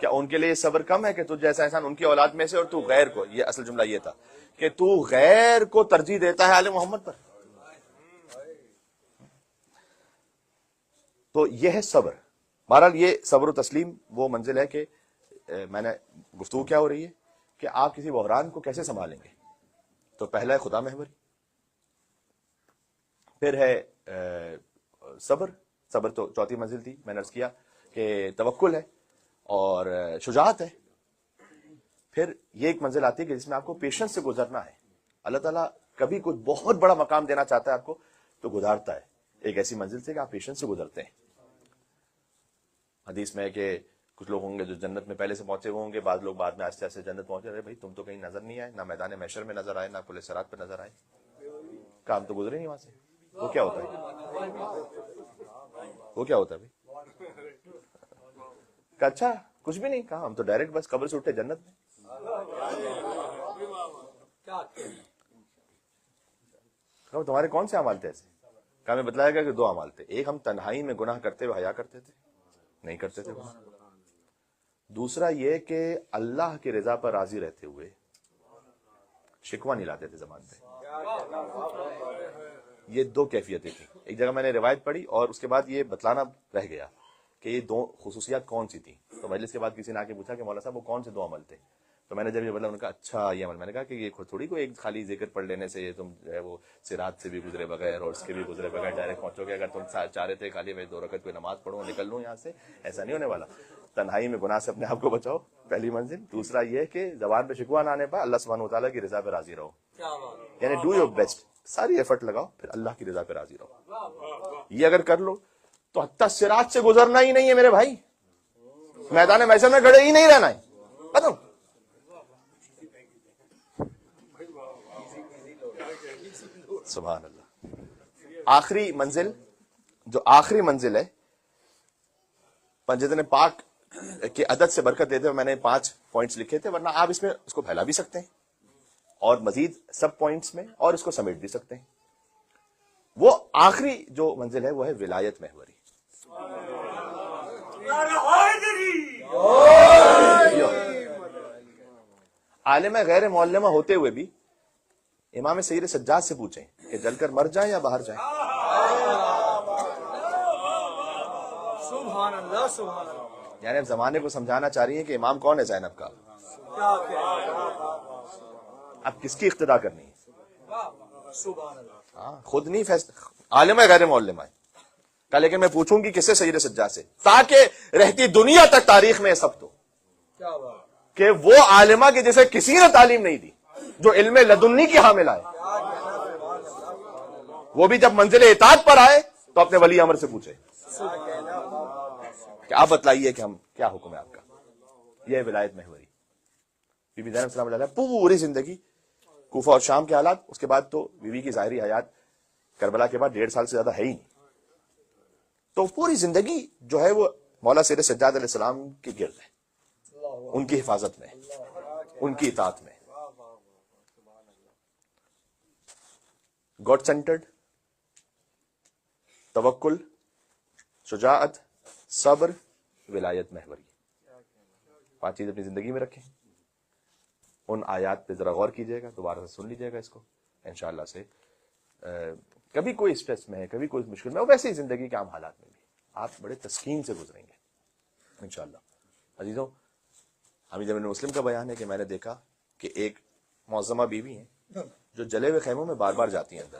کیا ان کے لیے صبر کم ہے کہ تو جیسا انسان ان کی اولاد میں سے اور تو غیر کو, یہ اصل جملہ یہ تھا کہ تو غیر کو ترجیح دیتا ہے آل محمد پر. تو یہ ہے صبر. بہرحال یہ صبر و تسلیم وہ منزل ہے کہ میں نے گفتگو کیا ہو رہی ہے کہ آپ کسی بحران کو کیسے سنبھالیں گے. تو پہلا ہے خدا محوری, پھر ہے صبر. صبر تو چوتھی منزل تھی, میں نے عرض کیا کہ توکل ہے اور شجاعت ہے. پھر یہ ایک منزل آتی ہے کہ جس میں آپ کو پیشنس سے گزرنا ہے. اللہ تعالیٰ کبھی کچھ بہت بڑا مقام دینا چاہتا ہے آپ کو تو گزارتا ہے ایک ایسی منزل سے کہ آپ پیشنس سے گزرتے ہیں. حدیث میں ہے کہ کچھ لوگ ہوں گے جو جنت میں پہلے سے پہنچے ہوئے ہوں گے, بعض لوگ بعد میں آہستہ آہستہ جنت پہنچے. رہے بھائی تم تو کہیں نظر نہیں آئے, نہ میدان محشر میں نظر آئے, نہ پل صراط پہ نظر آئے, کام تو گزرے نہیں وہاں سے. وہ کیا ہوتا ہے, وہ کیا ہوتا ہے بھائی؟ کہ اچھا کچھ بھی نہیں کہا, ہم تو ڈائریکٹ بس قبر سے اٹھے جنت میں. تمہارے کون سے اعمال تھے ایسے؟ کہا میں بتلایا گیا کہ 2 اعمال تھے. ایک ہم تنہائی میں گناہ کرتے ہوئے حیا کرتے تھے, نہیں کرتے تھے گناہ. دوسرا یہ کہ اللہ کی رضا پر راضی رہتے ہوئے شکوہ نہیں لاتے تھے زبان پہ. یہ 2 کیفیتیں تھیں. ایک جگہ میں نے روایت پڑھی اور اس کے بعد یہ بتلانا رہ گیا کہ یہ 2 خصوصیات کون سی تھیں. تو مجلس کے بعد کسی نے آ کے پوچھا کہ مولانا صاحب وہ کون سے 2 عمل تھے. تو میں نے جب یہ بولا انہوں نے کہا اچھا یہ عمل. میں نے کہا کہ یہ تھوڑی کو ایک خالی ذکر پڑھ لینے سے یہ تم جو ہے وہ صراط سے بھی گزرے بغیر اور اس کے بھی گزرے بغیر ڈائریکٹ پہنچو گے. اگر تم چاہ رہے تھے خالی میں 2 رکعت کوئی نماز پڑھوں نکل لوں یہاں سے, ایسا نہیں ہونے والا. تنہائی میں گناہ سے اپنے آپ کو بچاؤ, پہلی منزل. دوسرا یہ کہ زبان پہ شکوہ نہ آنے پا, اللہ سبحانہ و تعالیٰ کی رضا پہ راضی رہو. یعنی ڈو یور بیسٹ, ساری ایفرٹ لگاؤ, پھر اللہ کی رضا پہ راضی رہو. یہ اگر کر لو تو حتیٰ صراط سے گزرنا ہی نہیں ہے میرے بھائی, میدان محشر میں کھڑے ہی نہیں رہنا ہے. ختم. سبحان اللہ. آخری منزل, جو آخری منزل ہے, جتنے پاک کے عدد سے برکت دیتے ہوئے میں نے 5 پوائنٹس لکھے تھے, ورنہ آپ اس میں اس کو پھیلا بھی سکتے ہیں اور مزید سب پوائنٹس میں, اور اس کو سمیٹ بھی سکتے ہیں. وہ آخری جو منزل ہے وہ ہے ولایت محوری. عالم غیر معلمہ ہوتے ہوئے بھی امام سید سجاد سے پوچھیں کہ جل کر مر جائیں یا باہر جائیں. سبحان اللہ سبحان اللہ. یعنی اب زمانے کو سمجھانا چاہ رہی ہیں کہ امام کون ہے زینب کا, اب کس کی اقتدا کرنی ہے. سبحان اللہ. ہاں خود نہیں عالم غیر معلمہ ہے کا, لیکن میں پوچھوں گی کس سے, سید سجاد سے, تاکہ رہتی دنیا تک تاریخ میں سب تو کہ وہ عالمہ کی جسے کسی نے تعلیم نہیں دی, جو علم لدنی کی حامل آئے, وہ بھی جب منزل اطاعت پر آئے تو اپنے ولی امر سے پوچھے کہ آپ بتلائیے کہ ہم کیا حکم ہے آپ کا. یہ ولایت محوری. بی بی زینب سلام اللہ علیہا پوری زندگی کوفہ اور شام کے حالات, اس کے بعد تو بیوی کی ظاہری حیات کربلا کے بعد 1.5 سال سے زیادہ ہے ہی نہیں, تو پوری زندگی جو ہے وہ مولا سید سجاد علیہ السلام کی گرد ہے, ان کی حفاظت میں, ان کی اطاعت میں. گاڈ سینٹرڈ, توکل, شجاعت, صبر, ولایت محوری, 5 چیز اپنی زندگی میں رکھیں. ان آیات پہ ذرا غور کیجئے گا, دوبارہ سے سن لیجئے گا اس کو انشاءاللہ سے. کبھی کوئی اسٹریس میں ہے, کبھی کوئی مشکل میں, ویسے ہی زندگی کے عام حالات میں بھی آپ بڑے تسکین سے گزریں گے انشاءاللہ. عزیزوں, حمید بن مسلم کا بیان ہے کہ میں نے دیکھا کہ ایک معظمہ بیوی ہیں جو جلے ہوئے خیموں میں بار بار جاتی ہیں اندر.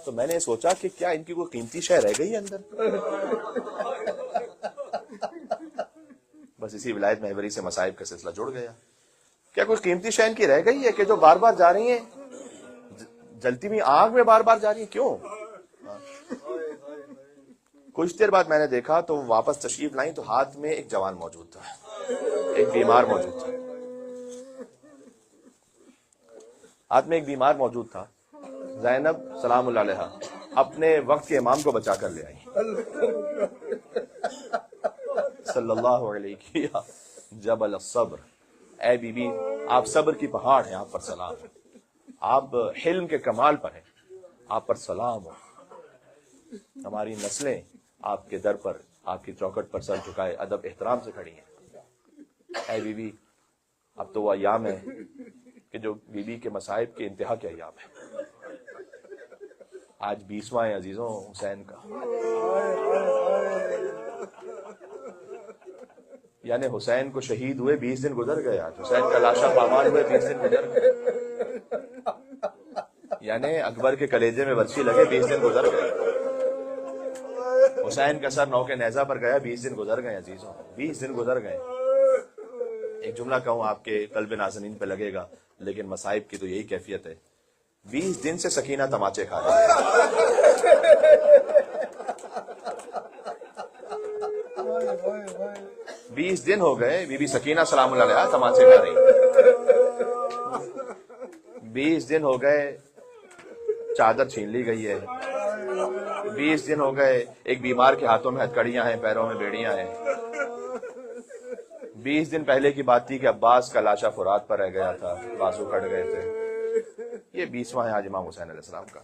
تو میں نے سوچا کہ کیا ان کی کوئی قیمتی شے رہ گئی ہے اندر. بس اسی ولایت محوری سے مصائب کا سلسلہ جڑ گیا. کیا کوئی قیمتی شے ان کی رہ گئی ہے کہ جو بار بار جا رہی ہیں, جلتی ہوئی آگ میں بار بار جا رہی ہیں, کیوں؟ کچھ دیر بعد میں نے دیکھا تو واپس تشریف لائیں تو ہاتھ میں ایک جوان موجود تھا, ایک بیمار موجود تھا, ہاتھ میں ایک بیمار موجود تھا. زینب سلام اللہ علیہا اپنے وقت کے امام کو بچا کر لے آئی صلی اللہ علیہ جبل الصبر. اے بی بی آپ صبر کی پہاڑ ہیں، آپ پر سلام ہو، آپ حلم کے کمال پر ہیں، آپ پر سلام ہو۔ ہماری نسلیں آپ کے در پر، آپ کی چوکھٹ پر سر جھکائے ادب احترام سے کھڑی ہیں۔ اے بی بی، اب تو وہ ایام ہے کہ جو بی بی کے مصائب کے انتہا کے ایام ہے۔ آج 20واں ہے عزیزوں حسین کا، یعنی حسین کو شہید ہوئے 20 دن گزر گئے، آج حسین کا لاشا پامال ہوئے 20 دن گزر گئے، یعنی اکبر کے کلیجے میں برچھی لگے 20 دن گزر گئے، حسین کا سر نو کے نیزہ پر گیا 20 دن گزر گئے عزیزوں، 20 دن گزر گئے۔ ایک جملہ کہوں آپ کے قلب نازنین پہ لگے گا، لیکن مصائب کی تو یہی کیفیت ہے، 20 دن سے سکینہ تماچے کھا رہی ہے، 20 دن ہو گئے بی بی سکینہ سلام اللہ علیہا تماچے کھا رہی، 20 دن ہو گئے چادر چھین لی گئی ہے، 20 دن ہو گئے ایک بیمار کے ہاتھوں میں ہتھکڑیاں ہیں، پیروں میں بیڑیاں ہیں، 20 دن پہلے کی بات تھی کہ عباس کا لاشا فرات پر رہ گیا تھا، بازو کٹ گئے تھے، یہ 20واں ہے آج امام حسین علیہ السلام کا۔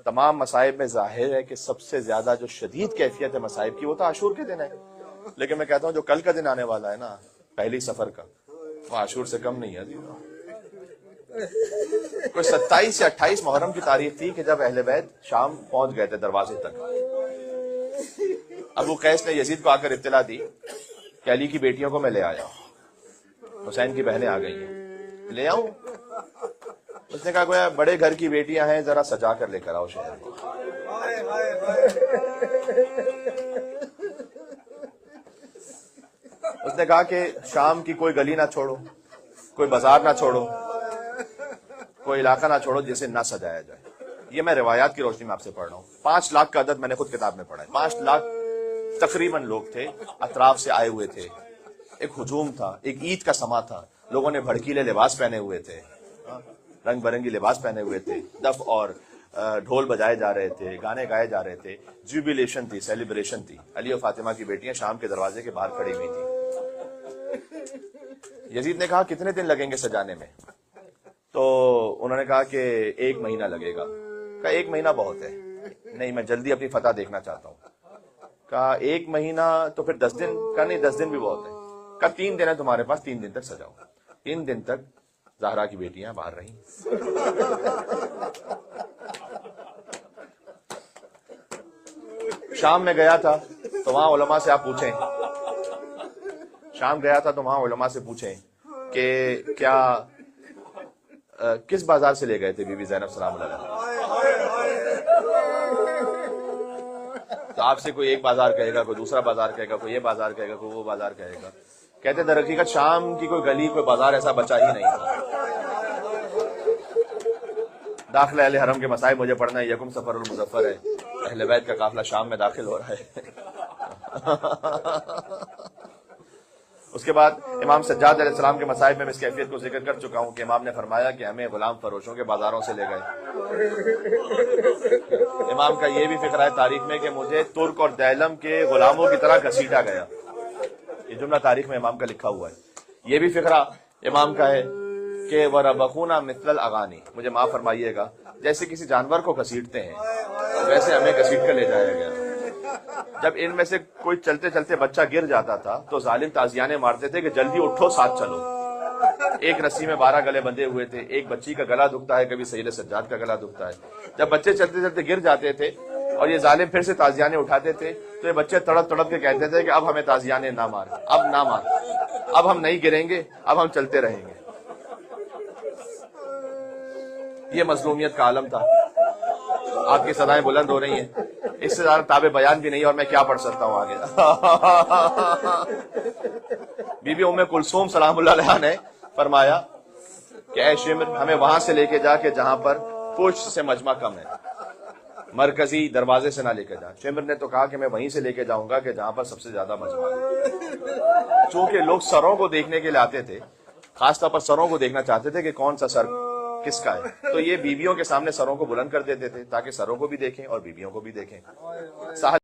تمام مصائب میں ظاہر ہے کہ سب سے زیادہ جو شدید کیفیت ہے مصائب کی وہ تو عاشور کے دن ہے، لیکن میں کہتا ہوں جو کل کا دن آنے والا ہے نا، پہلی سفر کا، وہ عاشور سے کم نہیں ہے۔ کوئی 27 یا 28 محرم کی تاریخ تھی کہ جب اہل بیت شام پہنچ گئے تھے دروازے تک، ابو قیس نے یزید کو آ کر اطلاع دی کہ علی کی بیٹیوں کو میں لے آیا ہوں، حسین کی بہنیں آ گئی ہیں، لے آؤں؟ اس نے کہا گویا بڑے گھر کی بیٹیاں ہیں، ذرا سجا کر لے کر آؤ شہر کو۔ اس نے کہا کہ شام کی کوئی گلی نہ چھوڑو، کوئی بازار نہ چھوڑو، کوئی علاقہ نہ چھوڑو جسے نہ سجایا جائے۔ یہ میں روایات کی روشنی میں آپ سے پڑھ رہا ہوں، 5 لاکھ کا عدد میں نے خود کتاب میں پڑھا ہے، 5 لاکھ تقریباً لوگ تھے، اطراف سے آئے ہوئے تھے، ایک ہجوم تھا، ایک عید کا سما تھا، لوگوں نے بھڑکیلے لباس پہنے ہوئے تھے، رنگ برنگی لباس پہنے ہوئے تھے، دف اور ڈھول بجائے جا رہے تھے، گانے گائے جا رہے تھے، جوبیلیشن تھی، سیلیبریشن تھی۔ علی و فاطمہ کی بیٹیاں شام کے دروازے کے باہر کھڑی ہوئی تھی۔ یزید نے کہا کتنے دن لگیں گے سجانے میں؟ تو انہوں نے کہا کہ 1 مہینہ لگے گا۔ کہا 1 مہینہ بہت ہے، نہیں میں جلدی اپنی فتح دیکھنا چاہتا ہوں۔ کہا 1 مہینہ تو پھر 10 دن؟ کہا نہیں 10 دن بھی بہت ہے۔ کہا 3 دن ہے تمہارے پاس، 3 دن تک سجاؤ۔ 3 دن تک زہرا کی بیٹیاں باہر رہیں۔ شام میں گیا تھا تو وہاں علماء سے آپ پوچھیں، شام گیا تھا تو وہاں علماء سے پوچھیں کہ کیا کس بازار سے لے گئے تھے بی بی زینب سلام اللہ علیہا؟ تو آپ سے کوئی ایک بازار کہے گا، کوئی دوسرا بازار کہے گا، کوئی یہ بازار کہے گا، کوئی وہ بازار کہے گا۔ کہتے در حقیقت شام کی کوئی گلی کوئی بازار ایسا بچا ہی نہیں تھا۔ داخلہ اہل حرم کے مصائب مجھے پڑھنا ہے، یکم سفر المظفر ہے، اہل بیت کا قافلہ شام میں داخل ہو رہا ہے۔ اس کے بعد امام سجاد علیہ السلام کے مصائب میں اس کیفیت کو ذکر کر چکا ہوں کہ امام نے فرمایا کہ ہمیں غلام فروشوں کے بازاروں سے لے گئے۔ امام کا یہ بھی فقرہ ہے تاریخ میں کہ مجھے ترک اور دیلم کے غلاموں کی طرح گھسیٹا گیا، یہ جملہ تاریخ میں امام کا لکھا ہوا ہے۔ یہ بھی فقرہ امام کا ہے کہ وَرَبَخُونَا مِثْلَ الْأَغَانِي، مجھے معاف فرمائیے گا، جیسے کسی جانور کو گھسیٹتے ہیں ویسے ہمیں گھسیٹ کر لے جایا گیا۔ جب ان میں سے کوئی چلتے چلتے بچہ گر جاتا تھا تو ظالم تازیانے مارتے تھے کہ جلدی اٹھو ساتھ چلو۔ ایک رسی میں 12 گلے بندھے ہوئے تھے، ایک بچی کا گلا دکھتا ہے، کبھی سید سجاد کا گلا دکھتا ہے۔ جب بچے چلتے چلتے گر جاتے تھے اور یہ ظالم پھر سے تازیانے اٹھاتے تھے تو یہ بچے تڑپ تڑپ کے کہتے تھے کہ اب ہمیں تازیانے نہ مار، اب نہ مار، اب ہم نہیں گریں گے، اب ہم چلتے رہیں گے۔ یہ مظلومیت کا عالم تھا۔ آپ کی صدائیں بلند ہو رہی ہیں، اس سے زیادہ تابع بیان بھی نہیں اور میں کیا پڑھ سکتا ہوں آگے۔ بی بی ام کلثوم سلام اللہ علیہا نے فرمایا کہ اے شمر ہمیں وہاں سے لے کے جا کے جہاں پر پشت سے مجمع کم ہے، مرکزی دروازے سے نہ لے کے جا۔ شمر نے تو کہا کہ میں وہیں سے لے کے جاؤں گا کہ جہاں پر سب سے زیادہ مجمع ہے۔ چونکہ لوگ سروں کو دیکھنے کے لیے آتے تھے، خاص طور پر سروں کو دیکھنا چاہتے تھے کہ کون سا سر کس کا ہے، تو یہ بیویوں کے سامنے سروں کو بلند کر دیتے تھے تاکہ سروں کو بھی دیکھیں اور بیویوں کو بھی دیکھیں۔